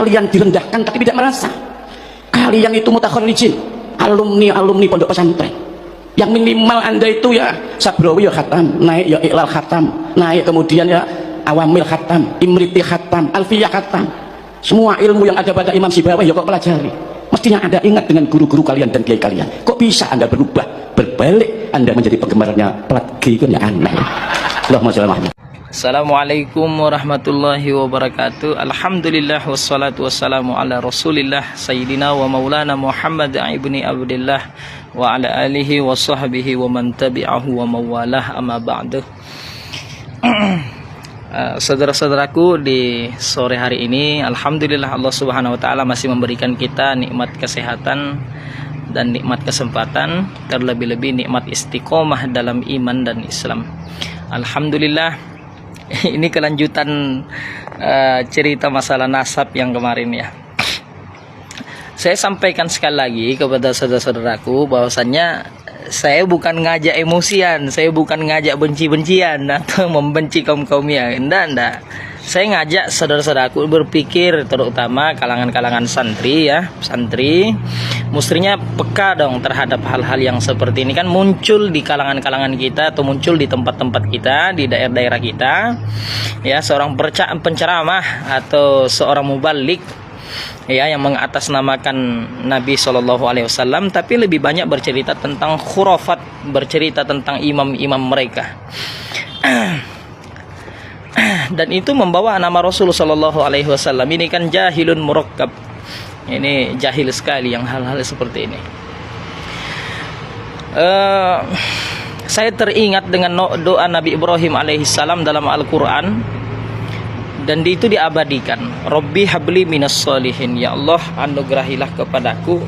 Kalian direndahkan tapi tidak merasa. Kalian itu mutakhallijin, alumni pondok pesantren. Yang minimal Anda itu ya Sabrawi ya khatam, naik ya Iqlal khatam, naik kemudian ya Awamil khatam, Imriti khatam, Alfiyah khatam. Semua ilmu yang ada pada Imam Sibawayh ya kok pelajari. Mestinya Anda ingat dengan guru-guru kalian dan kiai kalian. Kok bisa Anda berubah, berbalik Anda menjadi penggemarnya plat G, itu ya aneh. Allahumma shalli ala Muhammad. Assalamualaikum warahmatullahi wabarakatuh. Alhamdulillah wassalatu wassalamu ala rasulillah Sayyidina wa maulana Muhammad ibni Abdillah wa ala alihi wa sahbihi wa man tabi'ahu wa mawalah, amma ba'du. Saudara-saudaraku, di sore hari ini alhamdulillah Allah subhanahu wa ta'ala masih memberikan kita nikmat kesehatan dan nikmat kesempatan, terlebih-lebih nikmat istiqomah dalam iman dan Islam. Alhamdulillah. Ini kelanjutan cerita masalah nasab yang kemarin ya. Saya sampaikan sekali lagi kepada saudara-saudaraku bahwasannya saya bukan ngajak emosian, saya bukan ngajak benci-bencian atau membenci kaum-kaumnya. Enggak. Saya ngajak saudara-saudaraku berpikir, terutama kalangan-kalangan santri ya, santri mestinya peka dong terhadap hal-hal yang seperti ini. Kan muncul di kalangan-kalangan kita atau muncul di tempat-tempat kita, di daerah-daerah kita ya, seorang penceramah atau seorang mubalik ya yang mengatasnamakan Nabi SAW, tapi lebih banyak bercerita tentang khurafat, bercerita tentang imam-imam mereka. Dan itu membawa nama Rasulullah SAW. Ini kan jahilun murakkab. Ini jahil sekali yang hal-hal seperti ini. Saya teringat dengan doa Nabi Ibrahim alaihissalam dalam Al-Quran, dan itu diabadikan. Rabbi habli minas solihin, ya Allah anugerahilah kepadaku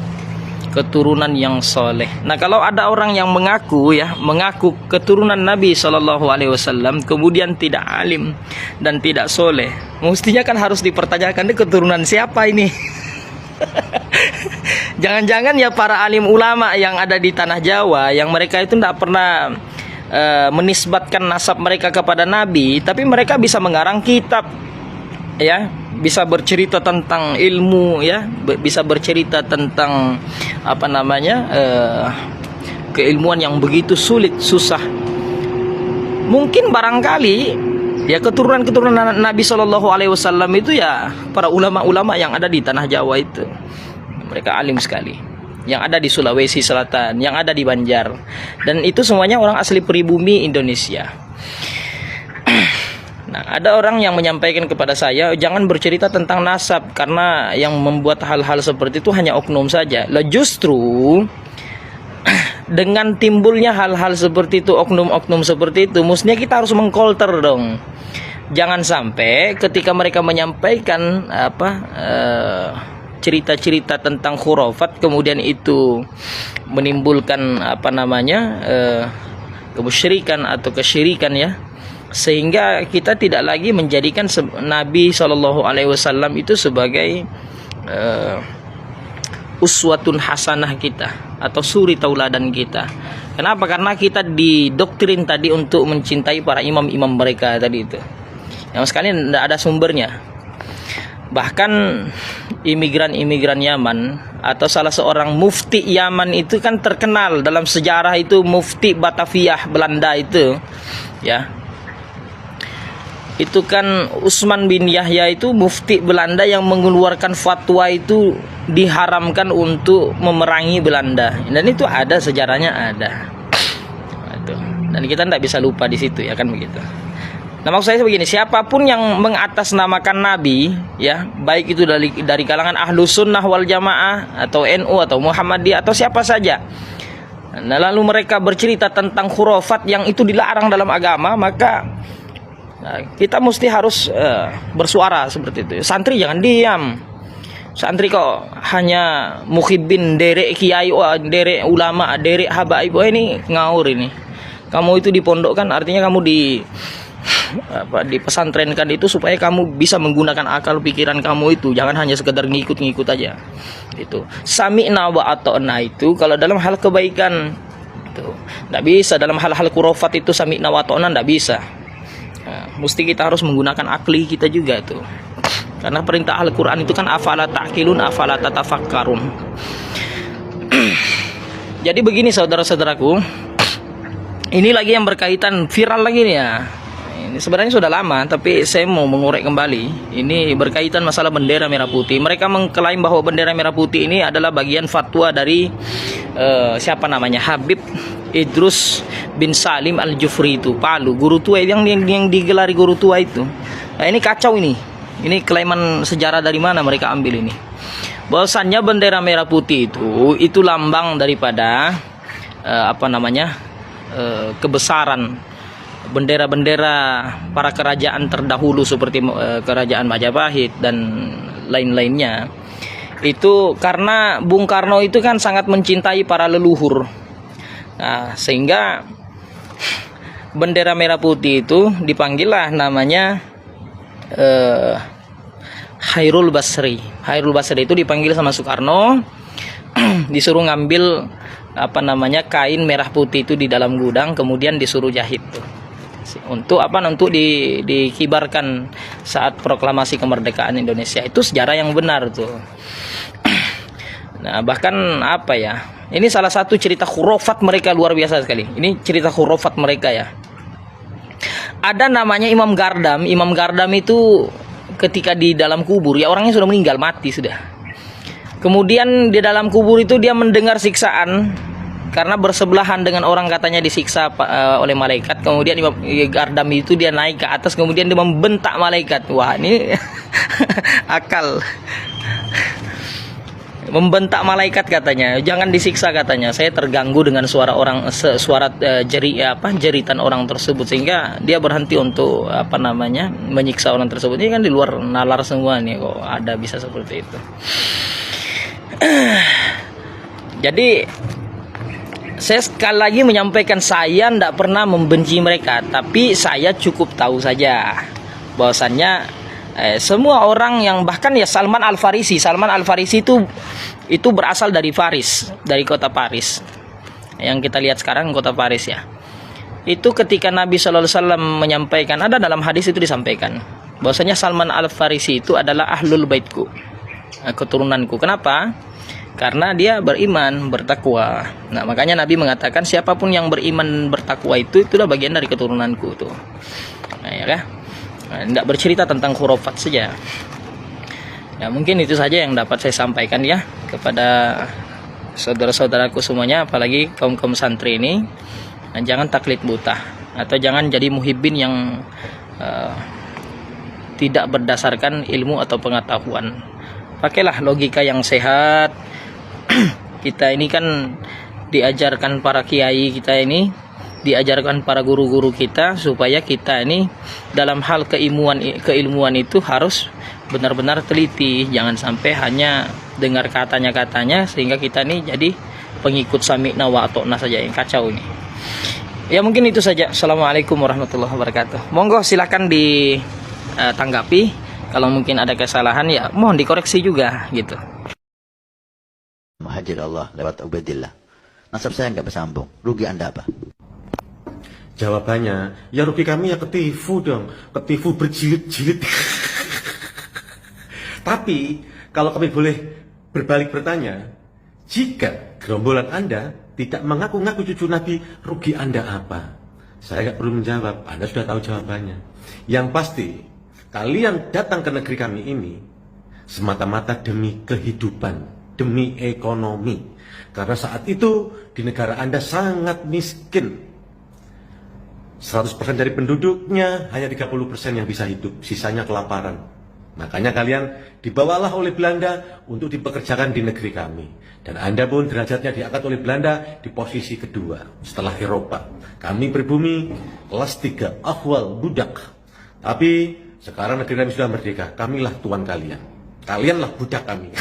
keturunan yang soleh. Nah, kalau ada orang yang mengaku keturunan Nabi SAW kemudian tidak alim dan tidak soleh, mestinya kan harus dipertanyakan, ini keturunan siapa ini? Jangan-jangan ya para alim ulama yang ada di tanah Jawa yang mereka itu tidak pernah menisbatkan nasab mereka kepada Nabi, tapi mereka bisa mengarang kitab ya, bisa bercerita tentang ilmu ya, bisa bercerita tentang apa namanya keilmuan yang begitu sulit, susah. Mungkin barangkali ya keturunan Nabi SAW itu ya para ulama-ulama yang ada di tanah Jawa itu, mereka alim sekali, yang ada di Sulawesi Selatan, yang ada di Banjar, dan itu semuanya orang asli pribumi Indonesia. Nah, ada orang yang menyampaikan kepada saya, jangan bercerita tentang nasab karena yang membuat hal-hal seperti itu hanya oknum saja. Lah justru dengan timbulnya hal-hal seperti itu, oknum-oknum seperti itu, mestinya kita harus mengkolter dong. Jangan sampai ketika mereka menyampaikan cerita-cerita tentang khurafat, kemudian itu menimbulkan kemusyrikan atau kesyirikan ya, sehingga kita tidak lagi menjadikan Nabi SAW itu sebagai uswatun hasanah kita atau suri tauladan kita. Kenapa? Karena kita didoktrin tadi untuk mencintai para imam-imam mereka tadi itu, yang sekalian tidak ada sumbernya. Bahkan imigran Yaman atau salah seorang mufti Yaman itu kan terkenal dalam sejarah itu, mufti Batavia Belanda itu ya. Itu kan Utsman bin Yahya itu mufti Belanda yang mengeluarkan fatwa itu diharamkan untuk memerangi Belanda, dan itu ada sejarahnya, ada. Dan kita tidak bisa lupa di situ ya kan begitu. Nah, maksud saya begini, siapapun yang mengatasnamakan Nabi ya, baik itu dari kalangan Ahlus Sunnah wal Jamaah atau NU atau Muhammadiyah atau siapa saja, nah lalu mereka bercerita tentang khurafat yang itu dilarang dalam agama, maka kita mesti harus bersuara seperti itu. Santri jangan diam. Santri kok hanya muhibbin, derek kiai, derek ulama, derek habaib, ini ngawur ini. Kamu itu dipondokkan, artinya kamu dipesantrenkan itu supaya kamu bisa menggunakan akal pikiran kamu itu, jangan hanya sekedar ngikut-ngikut aja. Itu sami'na wa ata'na itu kalau dalam hal kebaikan itu. Enggak bisa dalam hal-hal khurafat itu sami'na wa ata'na, enggak bisa. Nah, mesti kita harus menggunakan akli kita juga tuh. Karena perintah Al-Quran itu kan afala ta'qilun, afala tatafakkarun. Jadi begini saudara-saudaraku, ini lagi yang berkaitan viral lagi nih ya. Ini sebenarnya sudah lama, tapi saya mau mengorek kembali. Ini berkaitan masalah bendera merah putih. Mereka mengklaim bahwa bendera merah putih ini adalah bagian fatwa dari siapa namanya, Habib Idrus bin Salim Al-Jufri itu, Palu, guru tua yang digelari guru tua itu. Nah, ini kacau ini. Ini klaiman sejarah dari mana mereka ambil ini? Bahwasannya bendera merah putih itu lambang daripada kebesaran bendera-bendera para kerajaan terdahulu seperti kerajaan Majapahit dan lain-lainnya. Itu karena Bung Karno itu kan sangat mencintai para leluhur. Nah, sehingga bendera merah putih itu dipanggillah namanya Hairul Basri. Hairul Basri itu dipanggil sama Soekarno, disuruh ngambil kain merah putih itu di dalam gudang, kemudian disuruh jahit tuh. Untuk dikibarkan saat proklamasi kemerdekaan Indonesia. Itu sejarah yang benar tuh. Nah, bahkan ini salah satu cerita khurafat mereka, luar biasa sekali. Ini cerita khurafat mereka ya. Ada namanya Imam Gardam. Imam Gardam itu ketika di dalam kubur, ya orangnya sudah meninggal, mati sudah. Kemudian di dalam kubur itu dia mendengar siksaan karena bersebelahan dengan orang katanya disiksa oleh malaikat. Kemudian Imam Gardam itu dia naik ke atas, kemudian dia membentak malaikat. Wah, ini akal. Membentak malaikat katanya, jangan disiksa katanya. Saya terganggu dengan suara jeritan orang tersebut, sehingga dia berhenti untuk menyiksa orang tersebut. Ini kan di luar nalar semua nih, kok ada bisa seperti itu. Jadi saya sekali lagi menyampaikan, saya tidak pernah membenci mereka, tapi saya cukup tahu saja bahwasannya semua orang yang, bahkan ya Salman Al-Farisi itu berasal dari Faris, dari kota Paris. Yang kita lihat sekarang kota Paris ya. Itu ketika Nabi SAW menyampaikan, ada dalam hadis itu disampaikan bahwasanya Salman Al-Farisi itu adalah ahlul baitku, keturunanku. Kenapa? Karena dia beriman, bertakwa. Nah, makanya Nabi mengatakan siapapun yang beriman, bertakwa itu itulah bagian dari keturunanku tuh. Nah, ya kan? Tidak bercerita tentang khurafat saja. Ya, mungkin itu saja yang dapat saya sampaikan ya kepada saudara-saudaraku semuanya, apalagi kaum-kaum santri ini. Nah, jangan taklid buta atau jangan jadi muhibbin yang tidak berdasarkan ilmu atau pengetahuan. Pakailah logika yang sehat. Kita ini kan diajarkan para kiai kita ini, diajarkan para guru-guru kita, supaya kita ini dalam hal keilmuan itu harus benar-benar teliti, jangan sampai hanya dengar katanya sehingga kita ini jadi pengikut sami'na wa ata'na saja, yang kacau ini. Ya, mungkin itu saja. Assalamualaikum warahmatullahi wabarakatuh. Monggo silakan ditanggapi. Kalau mungkin ada kesalahan ya mohon dikoreksi juga gitu. Muhajir Allah lewat Ubaidillah. Nasab saya nggak bersambung. Rugi Anda apa? Jawabannya, ya rugi kami ya ketifu dong. Ketifu berjilid-jilid. Tapi, kalau kami boleh berbalik bertanya, jika gerombolan Anda tidak mengaku-ngaku cucu Nabi, rugi Anda apa? Saya nggak perlu menjawab, Anda sudah tahu jawabannya. Yang pasti, kalian datang ke negeri kami ini semata-mata demi kehidupan, demi ekonomi. Karena saat itu di negara Anda sangat miskin. 100% dari penduduknya hanya 30% yang bisa hidup, sisanya kelaparan. Makanya kalian dibawalah oleh Belanda untuk dipekerjakan di negeri kami. Dan Anda pun derajatnya diangkat oleh Belanda di posisi kedua setelah Eropa. Kami pribumi kelas 3, ahwal, budak. Tapi sekarang negeri kami sudah merdeka, kamilah tuan kalian. Kalianlah budak kami.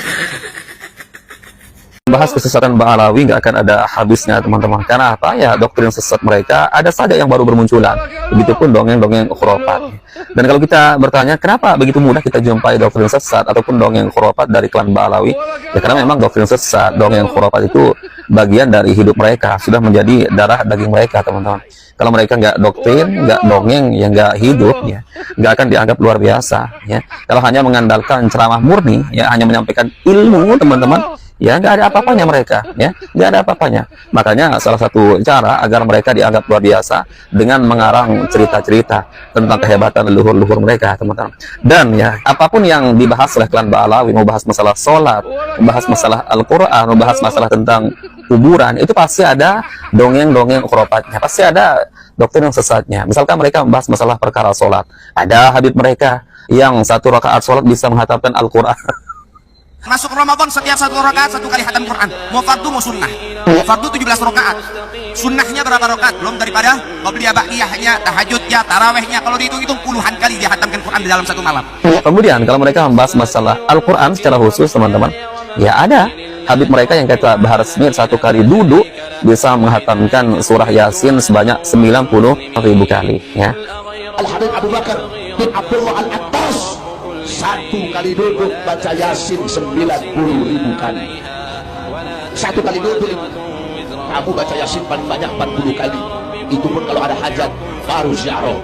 Bahas kesesatan Ba'alawi nggak akan ada habisnya teman-teman, karena apa ya, doktrin sesat mereka ada saja yang baru bermunculan, begitupun dongeng-dongeng khurafat. Dan kalau kita bertanya kenapa begitu mudah kita jumpai doktrin sesat ataupun dongeng khurafat dari klan Ba'alawi, ya karena memang doktrin sesat, dongeng khurafat itu bagian dari hidup mereka, sudah menjadi darah daging mereka, teman-teman. Kalau mereka nggak doktrin, nggak dongeng, ya nggak hidup, ya nggak akan dianggap luar biasa. Ya, kalau hanya mengandalkan ceramah murni, ya hanya menyampaikan ilmu, teman-teman, ya nggak ada apa-apanya mereka, ya nggak ada apa-apanya. Makanya salah satu cara agar mereka dianggap luar biasa dengan mengarang cerita-cerita tentang kehebatan leluhur-leluhur mereka, teman-teman. Dan ya apapun yang dibahas oleh klan Ba'alawi, mau bahas masalah sholat, membahas masalah Al-Quran, membahas masalah tentang kuburan, itu pasti ada dongeng-dongeng khurafat, pasti ada doktrin yang sesatnya. Misalkan mereka membahas masalah perkara sholat, ada habib mereka yang 1 rakaat sholat bisa menghatamkan Al-Quran. Masuk Ramadan setiap 1 rakaat 1 kali hatam Quran. Mau fardu mau sunnah. Mau fardu 17 rakaat. Sunnahnya berapa rakaat? Belum daripada qabliyah ba'diyahnya, tahajudnya, tarawehnya. Kalau dihitung-hitung puluhan kali dia hatamkan Quran di dalam 1 malam. Kemudian kalau mereka membahas masalah Al-Quran secara khusus, teman-teman, ya ada habib mereka yang kata Bahar Smith 1 kali duduk bisa menghatamkan surah Yasin sebanyak 90.000 kali, ya. Al-Habib Abu Bakar bin Abdullah Al-Attas 1 kali duduk baca Yasin 90.000 kali. 1 kali duduk kamu baca Yasin paling banyak 40 kali. Itu pun kalau ada hajat baru ziarah.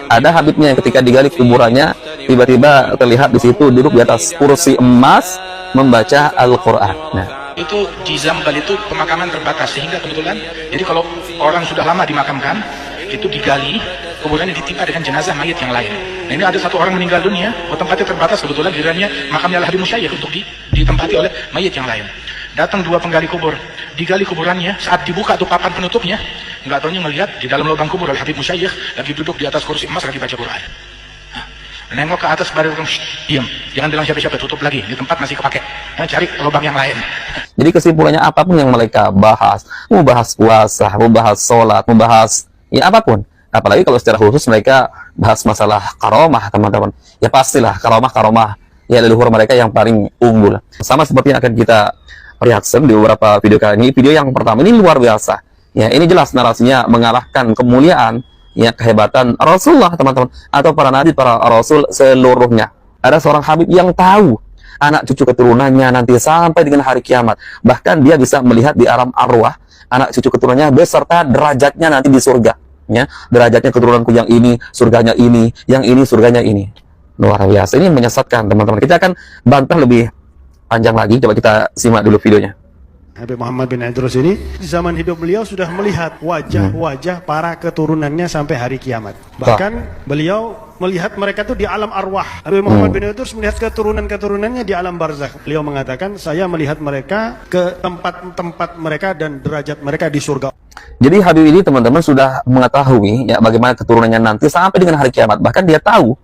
Ada habibnya yang ketika digali kuburannya tiba-tiba terlihat di situ duduk di atas kursi emas membaca Al-Quran. Nah, itu di Zambal itu pemakaman terbatas sehingga kebetulan jadi kalau orang sudah lama dimakamkan itu digali kuburannya ditimpa dengan jenazah mayat yang lain. Nah, ini ada 1 orang meninggal dunia, tempatnya terbatas kebetulan gilirannya makamnya Al-Habib Musyayikh untuk ditempati oleh mayat yang lain. Datang 2 penggali kubur, digali kuburannya, saat dibuka tuh papan penutupnya, nggak tahunya ngelihat di dalam lubang kubur Al-Habib Musyayikh lagi duduk di atas kursi emas lagi baca Quran. Nengok ke atas baru diam, jangan bilang siapa-siapa, tutup lagi, di tempat masih kepake, cari lubang yang lain. jadi kesimpulannya apapun yang mereka bahas, mau bahas puasa, mau bahas sholat, mau bahas ya apapun, apalagi kalau secara khusus mereka bahas masalah karomah, teman-teman, ya pastilah karomah ya leluhur mereka yang paling unggul. Sama seperti yang akan kita reaction di beberapa video kali ini. Video yang pertama ini luar biasa, ya ini jelas narasinya mengalahkan kemuliaan, ya kehebatan Rasulullah, teman-teman, atau para nabi, para rasul seluruhnya. Ada seorang habib yang tahu anak cucu keturunannya nanti sampai dengan hari kiamat, bahkan dia bisa melihat di alam arwah anak cucu keturunannya beserta derajatnya nanti di surga, ya derajatnya keturunanku yang ini surganya ini, yang ini surganya ini. Luar biasa, ini menyesatkan, teman-teman. Kita akan bantah lebih panjang lagi, coba kita simak dulu videonya. Habib Muhammad bin Idrus ini di zaman hidup beliau sudah melihat wajah-wajah para keturunannya sampai hari kiamat. Bahkan beliau melihat mereka itu di alam arwah. Habib Muhammad bin Idrus melihat keturunan-keturunannya di alam barzakh. Beliau mengatakan, saya melihat mereka ke tempat-tempat mereka dan derajat mereka di surga. Jadi Habib ini, teman-teman, sudah mengetahui ya bagaimana keturunannya nanti sampai dengan hari kiamat. Bahkan dia tahu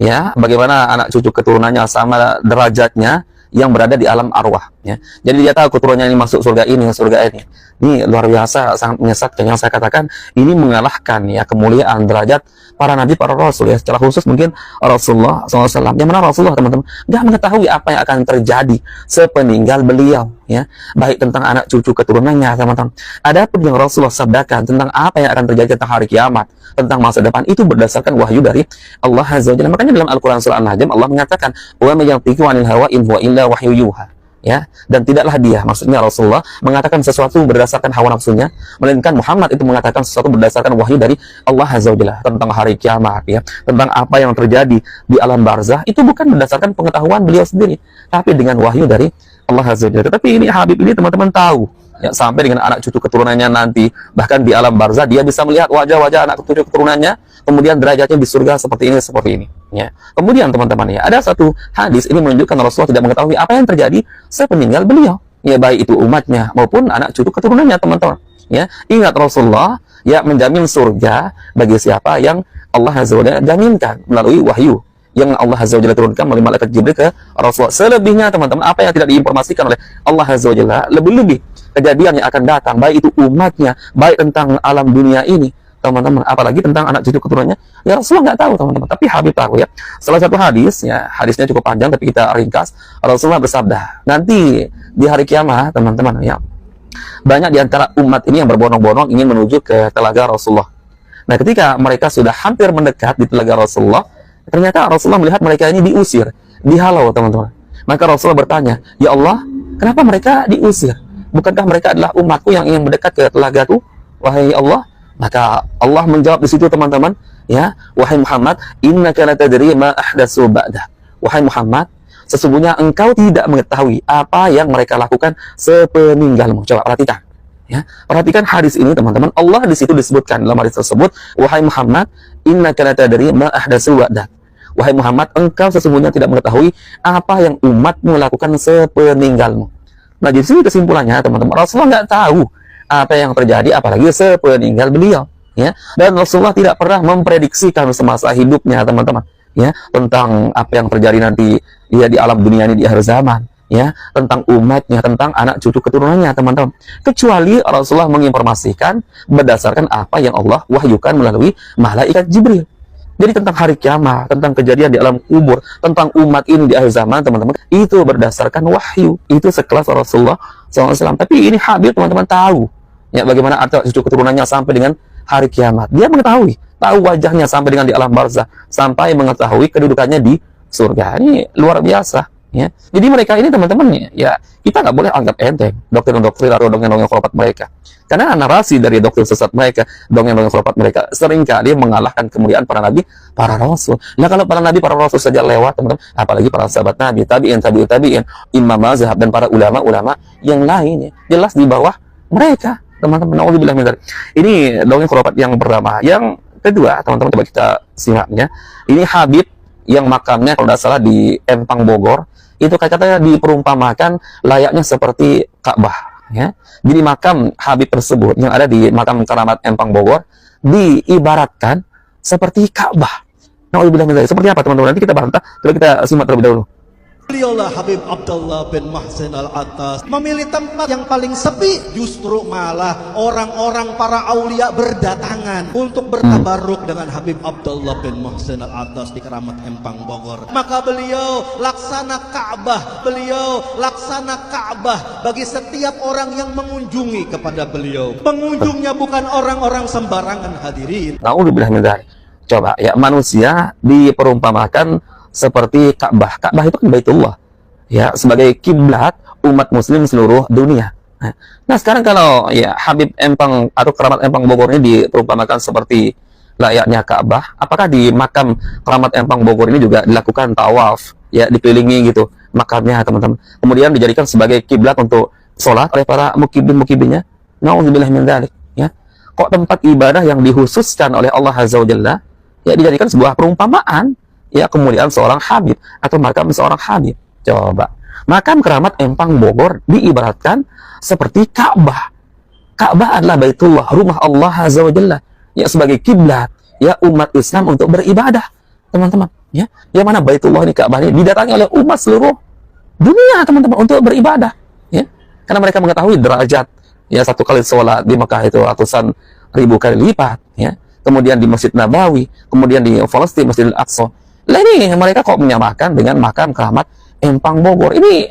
ya bagaimana anak cucu keturunannya sama derajatnya yang berada di alam arwah, ya. Jadi dia tahu keturunannya ini masuk surga ini, surga ini. Ini luar biasa, sangat menyesatkan. Yang saya katakan ini mengalahkan ya kemuliaan derajat para nabi, para rasul, ya. Secara khusus mungkin Rasulullah SAW. Yang mana Rasulullah, teman-teman, nggak mengetahui apa yang akan terjadi sepeninggal beliau, ya. Baik tentang anak cucu keturunannya, teman-teman. Adapun yang Rasulullah sabdakan tentang apa yang akan terjadi tentang hari kiamat, tentang masa depan, itu berdasarkan wahyu dari Allah Azza wa Jalla. Makanya dalam Al-Quran surah An-Najm Allah mengatakan, wa may yantiqu 'anil hawa in huwa illa wahyu yuha, ya. Dan tidaklah dia, maksudnya Rasulullah, mengatakan sesuatu berdasarkan hawa nafsunya, melainkan Muhammad itu mengatakan sesuatu berdasarkan wahyu dari Allah Azza wa Jalla tentang hari kiamat, ya, tentang apa yang terjadi di alam barzah. Itu bukan berdasarkan pengetahuan beliau sendiri, tapi dengan wahyu dari Allah Azza wa Jalla. Tapi ini Habib ini, teman-teman, tahu ya, sampai dengan anak cucu keturunannya nanti, bahkan di alam barzah dia bisa melihat wajah-wajah anak cucu keturunannya, kemudian derajatnya di surga seperti ini, ya. Kemudian, teman-teman, ya, ada satu hadis ini menunjukkan Rasulullah tidak mengetahui apa yang terjadi sepeninggal beliau, ya, baik itu umatnya maupun anak cucu keturunannya, teman-teman, ya. Ingat, Rasulullah ya menjamin surga bagi siapa yang Allah Azza wa Jalla jaminkan melalui wahyu yang Allah Azza wa Jalla turunkan melalui malaikat Jibril ke Rasulullah. Selebihnya, teman-teman, apa yang tidak diinformasikan oleh Allah Azza wa Jalla, lebih-lebih kejadian yang akan datang, baik itu umatnya, baik tentang alam dunia ini, teman-teman, apalagi tentang anak cucu keturunannya, ya Rasulullah nggak tahu, teman-teman, tapi Habib tahu, ya. Salah satu hadis, ya, hadisnya cukup panjang tapi kita ringkas. Rasulullah bersabda, nanti di hari kiamat, teman-teman, ya, banyak di antara umat ini yang berbondong-bondong ingin menuju ke telaga Rasulullah. Nah, ketika mereka sudah hampir mendekat di telaga Rasulullah, ternyata Rasulullah melihat mereka ini diusir, dihalau, teman-teman. Maka Rasulullah bertanya, ya Allah, kenapa mereka diusir? bukankah mereka adalah umatku yang ingin mendekat ke telagaku, wahai Allah? Maka Allah menjawab di situ, teman-teman, ya, wahai Muhammad, innaka la tadri ma ahdatsu ba'dak. Wahai Muhammad, sesungguhnya engkau tidak mengetahui apa yang mereka lakukan sepeninggalmu. Coba perhatikan, ya, perhatikan hadis ini, teman-teman. Allah di situ disebutkan dalam hadis tersebut, wahai Muhammad, innaka la tadri ma ahdatsu ba'dak. Wahai Muhammad, engkau sesungguhnya tidak mengetahui apa yang umatmu lakukan sepeninggalmu. Nah, jadi sini kesimpulannya, teman-teman, Rasulullah nggak tahu apa yang terjadi, apalagi sepeninggal beliau, ya. Dan Rasulullah tidak pernah memprediksikan semasa hidupnya, teman-teman, ya, tentang apa yang terjadi nanti, ya, di alam dunia ini di akhir zaman, ya, tentang umatnya, tentang anak cucu keturunannya, teman-teman. Kecuali Rasulullah menginformasikan berdasarkan apa yang Allah wahyukan melalui malaikat Jibril. Jadi tentang hari kiamat, tentang kejadian di alam kubur, tentang umat ini di akhir zaman, teman-teman, itu berdasarkan wahyu. Itu sekelas Rasulullah SAW. Tapi ini Habib, teman-teman, tahu, ya, bagaimana arti cucu keturunannya sampai dengan hari kiamat. Dia mengetahui, tahu wajahnya sampai dengan di alam barzah, sampai mengetahui kedudukannya di surga. Ini luar biasa, ya. Jadi mereka ini, teman-teman, ya, kita nggak boleh anggap enteng doktrin-doktrin atau dongeng-dongeng khurafat mereka. Karena narasi dari doktrin sesat mereka, dongeng-dongeng khurafat mereka, seringkali mengalahkan kemuliaan para nabi, para rasul. Nah, kalau para nabi, para rasul saja lewat, teman-teman, apalagi para sahabat nabi, tabi'in, imam mazhab, dan para ulama-ulama yang lain, ya, jelas di bawah mereka, teman-teman. Nauzubillah min dzalik. Ini dongeng khurafat yang pertama. Yang kedua, teman-teman, coba kita simaknya. Ini Habib yang makamnya kalau tidak salah di Empang Bogor, itu katanya diperumpamakan layaknya seperti Ka'bah, ya. Jadi makam Habib tersebut yang ada di makam Keramat Empang Bogor diibaratkan seperti Ka'bah. Nauzubillah min dzalik. Seperti apa, teman-teman? Nanti kita bantah. Coba kita simak terlebih dahulu. Beliaulah Habib Abdullah bin Muhsin Al-Attas memilih tempat yang paling sepi, justru malah orang-orang para aulia berdatangan untuk bertabarruk dengan Habib Abdullah bin Muhsin Al-Attas di Keramat Empang Bogor. Maka beliau laksana Ka'bah bagi setiap orang yang mengunjungi kepada beliau. Pengunjungnya bukan orang-orang sembarangan, hadirin. Nauzubillah min dzalik. Coba, ya, manusia diperumpamakan seperti Ka'bah. Ka'bah itu kan Baitullah, ya, sebagai kiblat umat muslim seluruh dunia. Nah, sekarang kalau, ya, Habib Empang atau Keramat Empang Bogor ini diperumpamakan seperti layaknya Ka'bah, apakah di makam Keramat Empang Bogor ini juga dilakukan tawaf, ya, dikelilingi gitu makamnya, teman-teman, kemudian dijadikan sebagai kiblat untuk sholat oleh para mukibin-mukibinnya? Nauzubillah min dzalik, ya. Kok tempat ibadah yang dihususkan oleh Allah Azza wa Jalla, ya, dijadikan sebuah perumpamaan, ya, kemuliaan seorang Habib atau makam seorang Habib. Coba, makam Keramat Empang Bogor diibaratkan seperti Ka'bah. Ka'bah adalah Baitullah, rumah Allah Azza wa Jalla, ya, sebagai kiblat, ya, umat Islam untuk beribadah, teman-teman, ya. Yang mana Baitullah ini, Ka'bah ini didatangi oleh umat seluruh dunia, teman-teman, untuk beribadah, ya. Karena mereka mengetahui derajat, ya, satu kali sholat di Mekah itu ratusan ribu kali lipat, ya. Kemudian di Masjid Nabawi, kemudian di Palestina Masjidil Aqsa. Lah, ini mereka kok menyamakan dengan makam Keramat Empang Bogor. Ini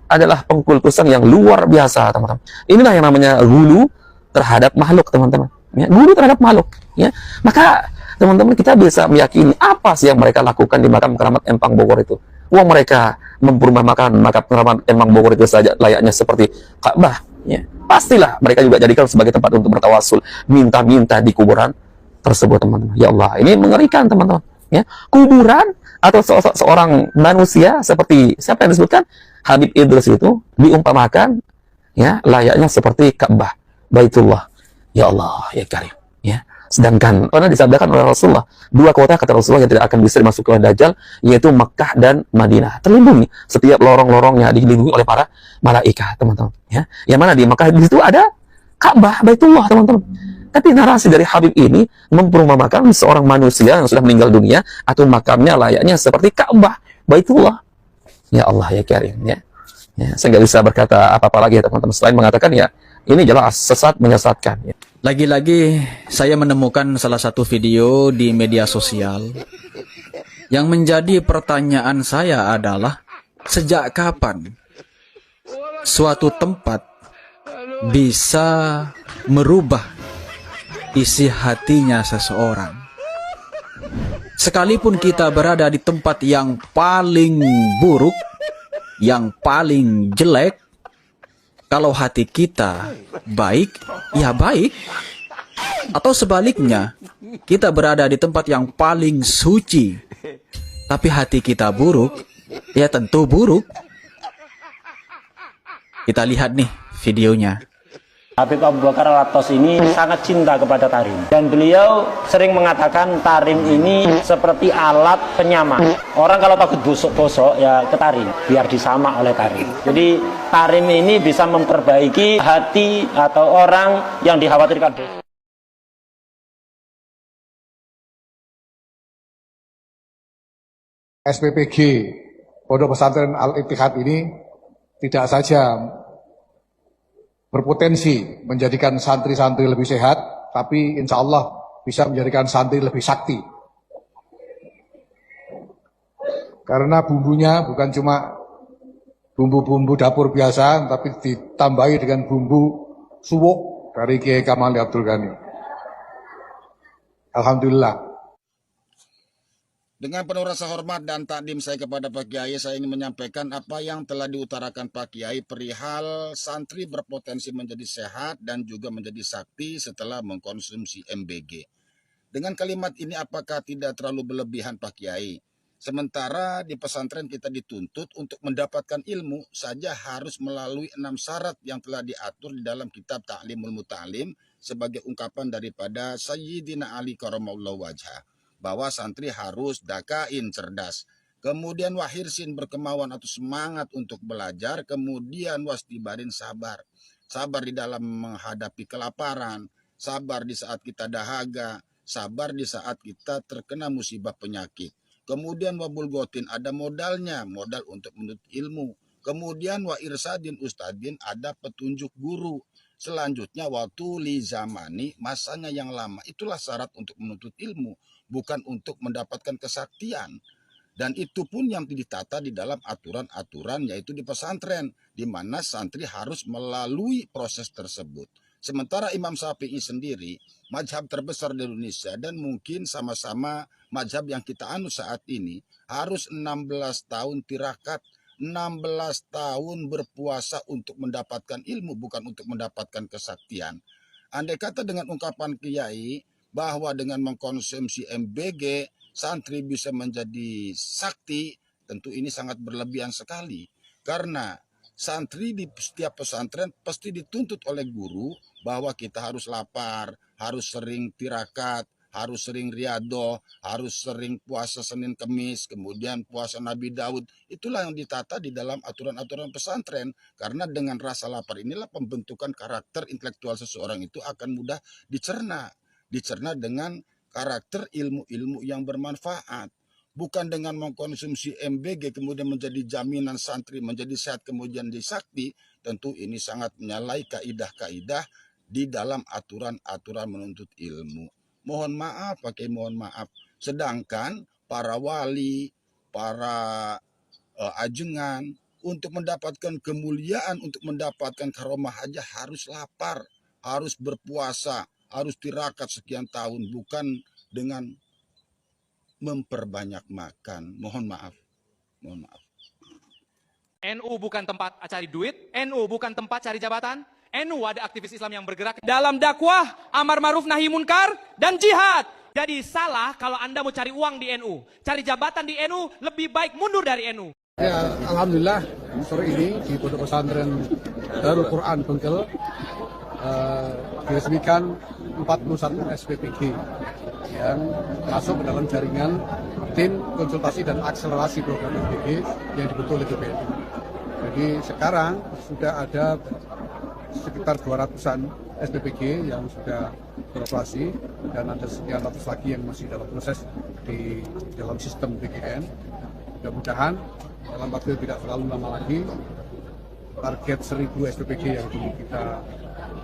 adalah pengkultusan yang luar biasa, teman-teman. Inilah yang namanya gulu terhadap makhluk, teman-teman, ya, gulu terhadap makhluk, ya. Maka, teman-teman, kita bisa meyakini apa sih yang mereka lakukan di makam Keramat Empang Bogor itu. Wah, mereka memperumpamakan makam Keramat Empang Bogor itu saja layaknya seperti Ka'bah, ya. Pastilah mereka juga jadikan sebagai tempat untuk bertawasul, minta-minta di kuburan tersebut, teman-teman. Ya Allah, ini mengerikan, teman-teman, ya. Kuburan atau seorang manusia seperti siapa yang disebutkan Habib Idris itu diumpamakan, ya, layaknya seperti Ka'bah, Baitullah. Ya Allah, ya Karim, ya. Sedangkan pernah disabdakan oleh Rasulullah, dua kota, kata Rasulullah, yang tidak akan bisa dimasuki oleh Dajjal, yaitu Mekkah dan Madinah. Terlindungi, setiap lorong-lorongnya dilindungi oleh para malaikat, teman-teman, ya. Yang mana di Mekkah di situ ada Ka'bah, Baitullah, teman-teman. Tapi narasi dari Habib ini memperumpamakan seorang manusia yang sudah meninggal dunia atau makamnya layaknya seperti Ka'bah, Baitullah. Ya Allah, ya Karim, ya. Ya, saya nggak bisa berkata apa-apa lagi, teman-teman, selain mengatakan, ya, ini jelas sesat menyesatkan, ya. Lagi-lagi saya menemukan salah satu video di media sosial yang menjadi pertanyaan saya adalah, sejak kapan suatu tempat bisa merubah isi hatinya seseorang? Sekalipun kita berada di tempat yang paling buruk, yang paling jelek, Kalau hati kita baik, ya baik. Atau sebaliknya, kita berada di tempat yang paling suci, tapi hati kita buruk, ya tentu buruk. Kita lihat nih videonya. Habib Abu Bakar Al-Attas ini sangat cinta kepada tarim. Dan beliau sering mengatakan tarim ini seperti alat penyama. Orang kalau takut busuk-busuk ya ke tarim, biar disama oleh tarim. Jadi tarim ini bisa memperbaiki hati atau orang yang dikhawatirkan busuk. SPPG Pondok Pesantren Al-Ittihad ini tidak saja berpotensi menjadikan santri-santri lebih sehat, tapi insya Allah bisa menjadikan santri lebih sakti. Karena bumbunya bukan cuma bumbu-bumbu dapur biasa, tapi ditambahi dengan bumbu suwuk dari Kiai Kamal Abdul Ghani. Alhamdulillah. Dengan penuh rasa hormat dan takdim saya kepada Pak Kiai, saya ingin menyampaikan apa yang telah diutarakan Pak Kiai perihal santri berpotensi menjadi sehat dan juga menjadi sakti setelah mengkonsumsi MBG. Dengan kalimat ini apakah tidak terlalu berlebihan Pak Kiai? Sementara di pesantren kita dituntut untuk mendapatkan ilmu saja harus melalui 6 syarat yang telah diatur di dalam kitab Ta'limul Muta'alim sebagai ungkapan daripada Sayyidina Ali Karamallahu Wajhah, bahwa santri harus dakain, cerdas, kemudian wahirsin, berkemauan atau semangat untuk belajar, kemudian wastibarin, sabar di dalam menghadapi kelaparan, sabar di saat kita dahaga, sabar di saat kita terkena musibah penyakit, kemudian wabul gotin, ada modalnya, modal untuk menuntut ilmu, kemudian wa irsadin ustadin, ada petunjuk guru, selanjutnya waktu li zamani, masanya yang lama. Itulah syarat untuk menuntut ilmu, bukan untuk mendapatkan kesaktian. Dan itu pun yang ditata di dalam aturan-aturan, yaitu di pesantren, di mana santri harus melalui proses tersebut. Sementara Imam Syafi'i sendiri, mazhab terbesar di Indonesia, dan mungkin sama-sama mazhab yang kita anut saat ini, harus 16 tahun tirakat, 16 tahun berpuasa untuk mendapatkan ilmu, bukan untuk mendapatkan kesaktian. Andai kata dengan ungkapan Kiai bahwa dengan mengkonsumsi MBG santri bisa menjadi sakti, tentu ini sangat berlebihan sekali. Karena santri di setiap pesantren pasti dituntut oleh guru bahwa kita harus lapar, harus sering tirakat, harus sering riado, harus sering puasa Senin Kemis, kemudian puasa Nabi Daud. Itulah yang ditata di dalam aturan-aturan pesantren. Karena dengan rasa lapar inilah pembentukan karakter intelektual seseorang itu akan mudah dicerna dengan karakter ilmu-ilmu yang bermanfaat. Bukan dengan mengkonsumsi MBG kemudian menjadi jaminan santri menjadi sehat kemudian disakti. Tentu ini sangat menyalahi kaidah-kaidah di dalam aturan-aturan menuntut ilmu. Mohon maaf, mohon maaf. Sedangkan para wali, para ajengan, untuk mendapatkan kemuliaan, untuk mendapatkan karomah aja harus lapar, harus berpuasa, harus tirakat sekian tahun, bukan dengan memperbanyak makan. Mohon maaf. Mohon maaf. NU bukan tempat cari duit, NU bukan tempat cari jabatan, NU ada aktivis Islam yang bergerak dalam dakwah, amar ma'ruf nahi munkar, dan jihad. Jadi salah kalau Anda mau cari uang di NU, cari jabatan di NU, lebih baik mundur dari NU. Ya, alhamdulillah sore ini di Pondok Pesantren Darul Quran Bengkel diresmikan 41 SPPG yang masuk ke dalam jaringan tim konsultasi dan akselerasi program SPPG yang dibentuk oleh BPNU. Jadi sekarang sudah ada sekitar 200-an SPPG yang sudah beroperasi dan ada sekian ratus lagi yang masih dalam proses di dalam sistem BGN. Mudah-mudahan dalam waktu tidak terlalu lama lagi target 1000 SPPG yang dulu kita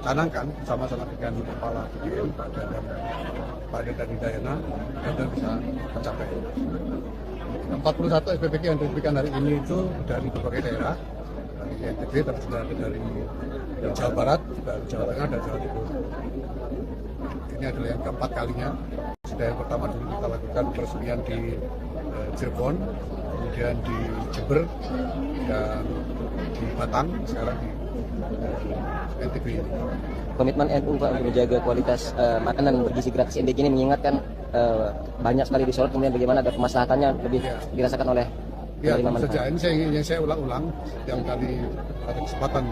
canangkan bersama-sama dengan kepala BGN Pak Dedan Hidayana dan bisa tercapai. 41 SPPG yang diberikan hari ini itu dari berbagai daerah, dari NTB, tapi juga dari Jawa Barat, dari Jawa Tengah, dan Jawa Timur. Ini adalah yang keempat kalinya. Sudah yang pertama dulu kita lakukan peresmian di Cirebon, kemudian di Jember, dan di Batang, sekarang di NTB ini. Komitmen NU Pak untuk menjaga kualitas makanan bergizi gratis MBG ini mengingatkan banyak sekali disorot, kemudian bagaimana agar kemaslahatannya lebih dirasakan oleh Ya, penerima tentu manfaat. saja ini yang saya ulang-ulang yang tadi ada kesempatan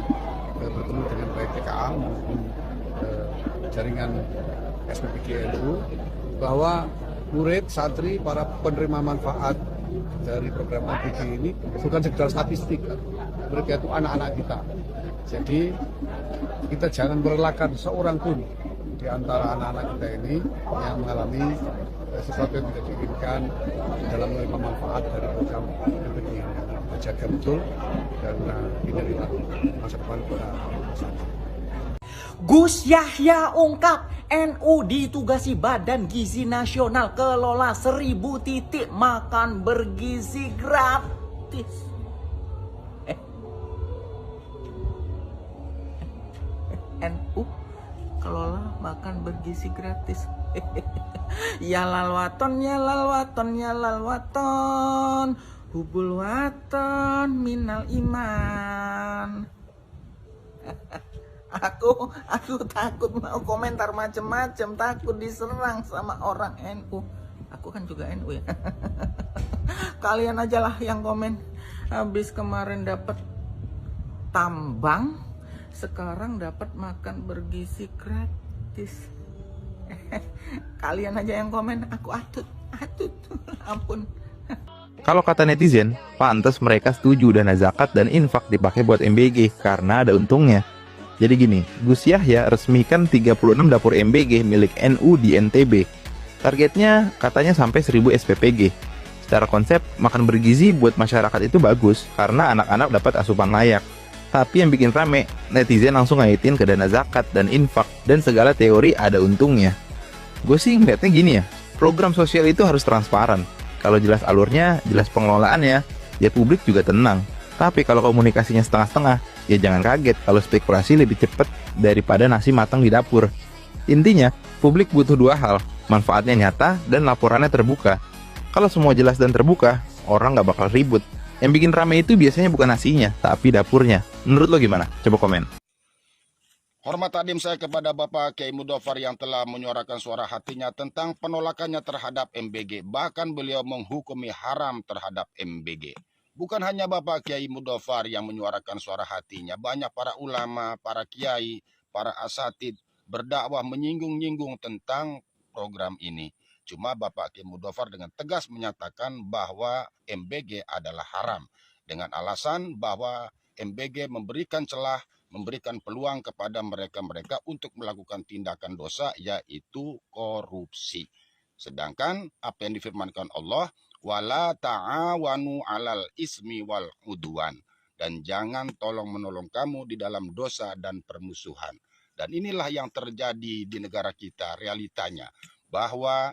bertemu dengan baik TKA maupun jaringan SPPG NU, bahwa murid, santri, para penerima manfaat dari program MBG ini bukan sekedar statistik, mereka itu anak-anak kita. Jadi kita jangan merelakan seorang pun di antara anak-anak kita ini yang mengalami sesuatu yang tidak diinginkan dalam menerima manfaat dari program MBG ini. Kita jaga betul dan hindarilah masa depan para santri. Gus Yahya ungkap NU ditugasi Badan Gizi Nasional kelola 1000 titik makan bergizi gratis. NU kelola makan bergizi gratis. Ya lalwaton, ya lalwaton, ya lalwaton, hubul waton minal iman. Aku takut mau komentar macem-macem, takut diserang sama orang NU. Aku kan juga NU ya. Kalian aja lah yang komen. Habis kemarin dapat tambang, sekarang dapat makan bergizi gratis. Kalian aja yang komen, aku atut. Ampun. Kalau kata netizen, pantas mereka setuju dana zakat dan infak dipakai buat MBG karena ada untungnya. Jadi gini, Gus Yahya resmikan 36 dapur MBG milik NU di NTB. Targetnya katanya sampai 1000 SPPG. Secara konsep, makan bergizi buat masyarakat itu bagus karena anak-anak dapat asupan layak. Tapi yang bikin rame, netizen langsung ngaitin ke dana zakat dan infak dan segala teori ada untungnya. Gue sih ngeliatnya gini ya, program sosial itu harus transparan. Kalau jelas alurnya, jelas pengelolaannya, ya publik juga tenang. Tapi kalau komunikasinya setengah-setengah, ya jangan kaget kalau spekulasi lebih cepat daripada nasi matang di dapur. Intinya, publik butuh dua hal, manfaatnya nyata dan laporannya terbuka. Kalau semua jelas dan terbuka, orang nggak bakal ribut. Yang bikin rame itu biasanya bukan nasinya, tapi dapurnya. Menurut lo gimana? Coba komen. Hormat takdim saya kepada Bapak Kiai Mudofar yang telah menyuarakan suara hatinya tentang penolakannya terhadap MBG. Bahkan beliau menghukumi haram terhadap MBG. Bukan hanya Bapak Kiai Mudofar yang menyuarakan suara hatinya. Banyak para ulama, para kiai, para asatid berdakwah menyinggung-nyinggung tentang program ini. Cuma Bapak Kiai Mudofar dengan tegas menyatakan bahwa MBG adalah haram. Dengan alasan bahwa MBG memberikan celah, memberikan peluang kepada mereka-mereka untuk melakukan tindakan dosa, yaitu korupsi. Sedangkan apa yang difirmankan Allah, wala ta'awanu 'alal ismi wal udwan, dan jangan tolong-menolong kamu di dalam dosa dan permusuhan. Dan inilah yang terjadi di negara kita, realitanya bahwa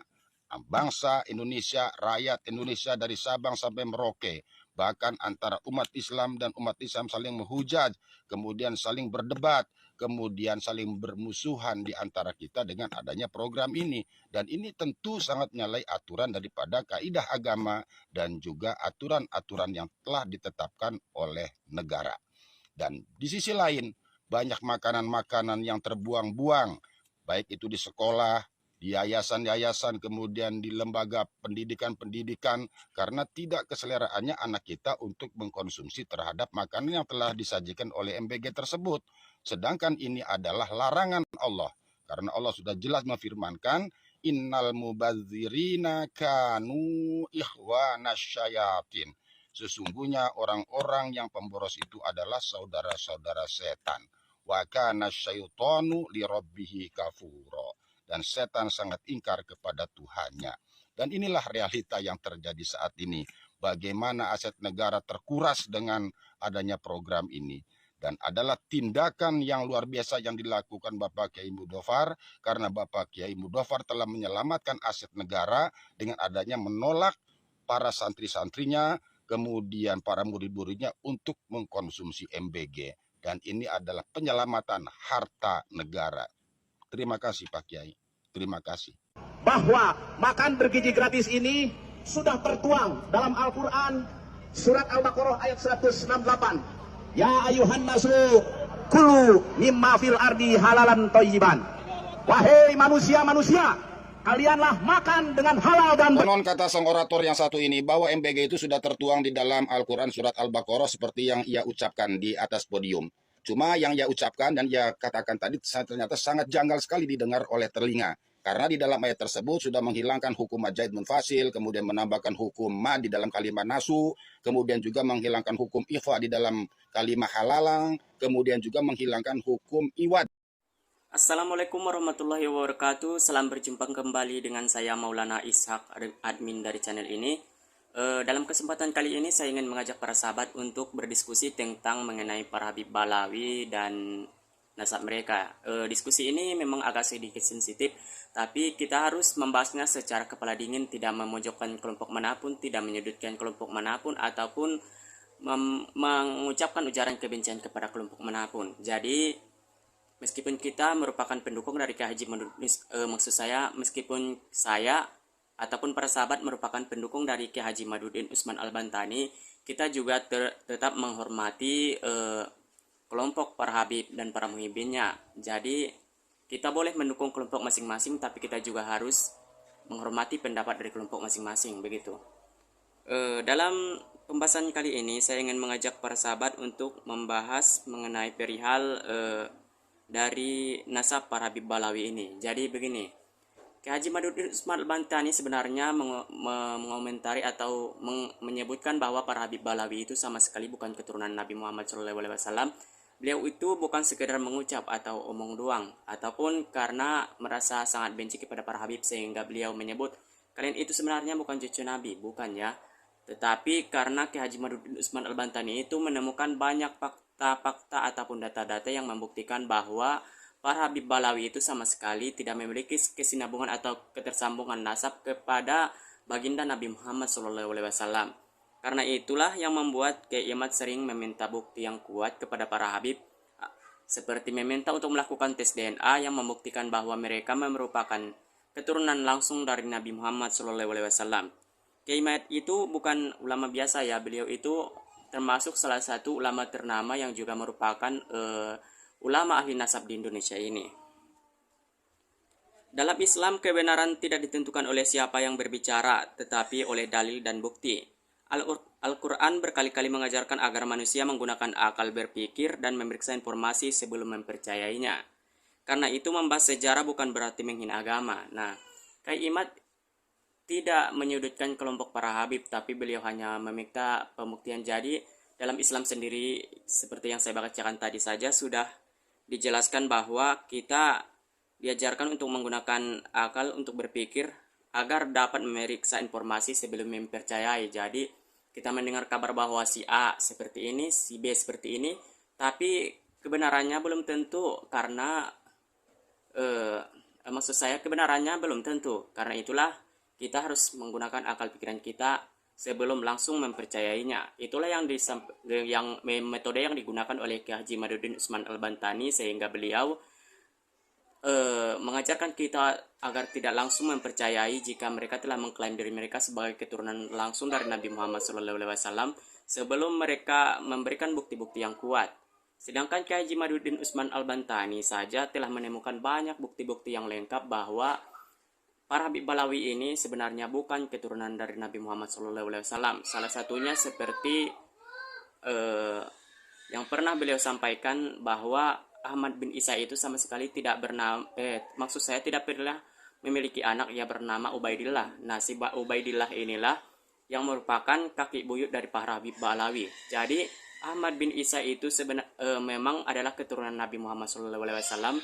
bangsa Indonesia, rakyat Indonesia dari Sabang sampai Merauke, bahkan antara umat Islam dan umat Islam saling menghujat, kemudian saling berdebat, kemudian saling bermusuhan di antara kita dengan adanya program ini. Dan ini tentu sangat menyalahi aturan daripada kaidah agama dan juga aturan-aturan yang telah ditetapkan oleh negara. Dan di sisi lain, banyak makanan-makanan yang terbuang-buang, baik itu di sekolah, di yayasan-yayasan, kemudian di lembaga pendidikan-pendidikan, karena tidak keseleraannya anak kita untuk mengkonsumsi terhadap makanan yang telah disajikan oleh MBG tersebut. Sedangkan ini adalah larangan Allah, karena Allah sudah jelas memfirmankan, innal mubadzirina kanu ikhwanasyayatin. Sesungguhnya orang-orang yang pemboros itu adalah saudara-saudara setan. Wa kana syaitanu lirabbihi kafura. Dan setan sangat ingkar kepada Tuhannya. Dan inilah realita yang terjadi saat ini. Bagaimana aset negara terkuras dengan adanya program ini. Dan adalah tindakan yang luar biasa yang dilakukan Bapak Kiai Mudofar. Karena Bapak Kiai Mudofar telah menyelamatkan aset negara dengan adanya menolak para santri-santrinya, kemudian para murid-muridnya untuk mengkonsumsi MBG. Dan ini adalah penyelamatan harta negara. Terima kasih Pak Kiai. Terima kasih. Bahwa makan bergizi gratis ini sudah tertuang dalam Al-Quran surat Al-Baqarah ayat 168. Ya ayuhan nasu Kulu mimma fil ardi halalan thayyiban. Wahai manusia-manusia, kalianlah makan dengan halal dan Konon kata sang orator yang satu ini bahwa MBG itu sudah tertuang di dalam Al-Quran surat Al-Baqarah seperti yang ia ucapkan di atas podium. Cuma yang ia ucapkan dan ia katakan tadi ternyata sangat janggal sekali didengar oleh telinga. Karena di dalam ayat tersebut sudah menghilangkan hukum majaid munfasil, kemudian menambahkan hukum ma di dalam kalimat nasu, kemudian juga menghilangkan hukum ifa di dalam kalimat halalang, kemudian juga menghilangkan hukum iwad. Assalamualaikum warahmatullahi wabarakatuh. Salam berjumpa kembali dengan saya Maulana Ishak, admin dari channel ini. Dalam kesempatan kali ini saya ingin mengajak para sahabat untuk berdiskusi tentang mengenai para Habib Balawi dan nasab mereka. Diskusi ini memang agak sedikit sensitif, tapi kita harus membahasnya secara kepala dingin, tidak memojokkan kelompok manapun, tidak menyudutkan kelompok manapun, ataupun mengucapkan ujaran kebencian kepada kelompok manapun. Jadi meskipun kita merupakan pendukung dari Kiai Haji Madudin, maksud saya meskipun saya ataupun para sahabat merupakan pendukung dari Kiai Haji Madudin Usman Al-Bantani, kita juga tetap menghormati kelompok para Habib dan para muhibinnya. Jadi kita boleh mendukung kelompok masing-masing, tapi kita juga harus menghormati pendapat dari kelompok masing-masing, begitu. Dalam pembahasan kali ini saya ingin mengajak para sahabat untuk membahas mengenai perihal dari nasab para Habib Balawi ini. Jadi begini, Kiai Haji Madudin Usman Al-Bantani sebenarnya mengomentari atau menyebutkan bahwa para Habib Balawi itu sama sekali bukan keturunan Nabi Muhammad SAW. Beliau itu bukan sekedar mengucap atau omong doang, ataupun karena merasa sangat benci kepada para Habib sehingga beliau menyebut kalian itu sebenarnya bukan cucu Nabi, bukan ya. Tetapi karena Kiai Haji Madudin Usman Al-Bantani itu menemukan banyak fakta ataupun data-data yang membuktikan bahwa para Habib Balawi itu sama sekali tidak memiliki kesinambungan atau ketersambungan nasab kepada baginda Nabi Muhammad SAW. Karena itulah yang membuat Kiai Imad sering meminta bukti yang kuat kepada para Habib, seperti meminta untuk melakukan tes DNA yang membuktikan bahwa mereka merupakan keturunan langsung dari Nabi Muhammad SAW. Kiai Imad itu bukan ulama biasa ya, beliau itu termasuk salah satu ulama ternama yang juga merupakan ulama ahli nasab di Indonesia ini. Dalam Islam, kebenaran tidak ditentukan oleh siapa yang berbicara, tetapi oleh dalil dan bukti. Al-Quran berkali-kali mengajarkan agar manusia menggunakan akal berpikir dan memeriksa informasi sebelum mempercayainya. Karena itu membahas sejarah bukan berarti menghina agama. Nah, Kiai Imad tidak menyudutkan kelompok para Habib, tapi beliau hanya meminta pembuktian. Jadi dalam Islam sendiri, seperti yang saya bacakan tadi saja, sudah dijelaskan bahwa kita diajarkan untuk menggunakan akal untuk berpikir agar dapat memeriksa informasi sebelum mempercayai. Jadi kita mendengar kabar bahwa si A seperti ini, si B seperti ini, tapi kebenarannya belum tentu, karena maksud saya kebenarannya belum tentu. Karena itulah kita harus menggunakan akal pikiran kita sebelum langsung mempercayainya. Itulah yang metode yang digunakan oleh Kiai Haji Madudin Usman Al-Bantani, sehingga beliau mengajarkan kita agar tidak langsung mempercayai jika mereka telah mengklaim diri mereka sebagai keturunan langsung dari Nabi Muhammad SAW sebelum mereka memberikan bukti-bukti yang kuat. Sedangkan Kiai Haji Madudin Usman Al-Bantani saja telah menemukan banyak bukti-bukti yang lengkap bahwa para Habib Balawi ini sebenarnya bukan keturunan dari Nabi Muhammad SAW. Salah satunya seperti yang pernah beliau sampaikan bahwa Ahmad bin Isa itu sama sekali tidak tidak pernah memiliki anak yang bernama Ubaidillah. Nah, si Ubaidillah inilah yang merupakan kaki buyut dari para Habib Balawi. Jadi Ahmad bin Isa itu memang adalah keturunan Nabi Muhammad SAW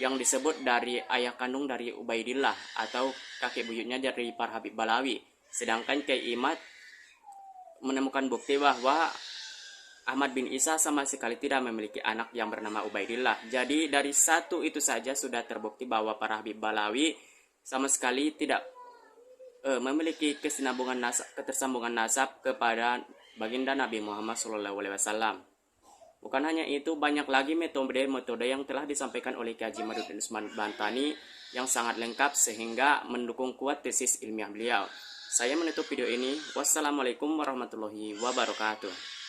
yang disebut dari ayah kandung dari Ubaidillah atau kakek buyutnya dari para Habib Balawi. Sedangkan Kiai Imad menemukan bukti bahwa Ahmad bin Isa sama sekali tidak memiliki anak yang bernama Ubaidillah. Jadi dari satu itu saja sudah terbukti bahwa para Habib Balawi sama sekali tidak memiliki ketersambungan nasab kepada baginda Nabi Muhammad SAW. Bukan hanya itu, banyak lagi metode-metode yang telah disampaikan oleh Kiai Haji Madudin Usman Al-Bantani yang sangat lengkap sehingga mendukung kuat tesis ilmiah beliau. Saya menutup video ini. Wassalamualaikum warahmatullahi wabarakatuh.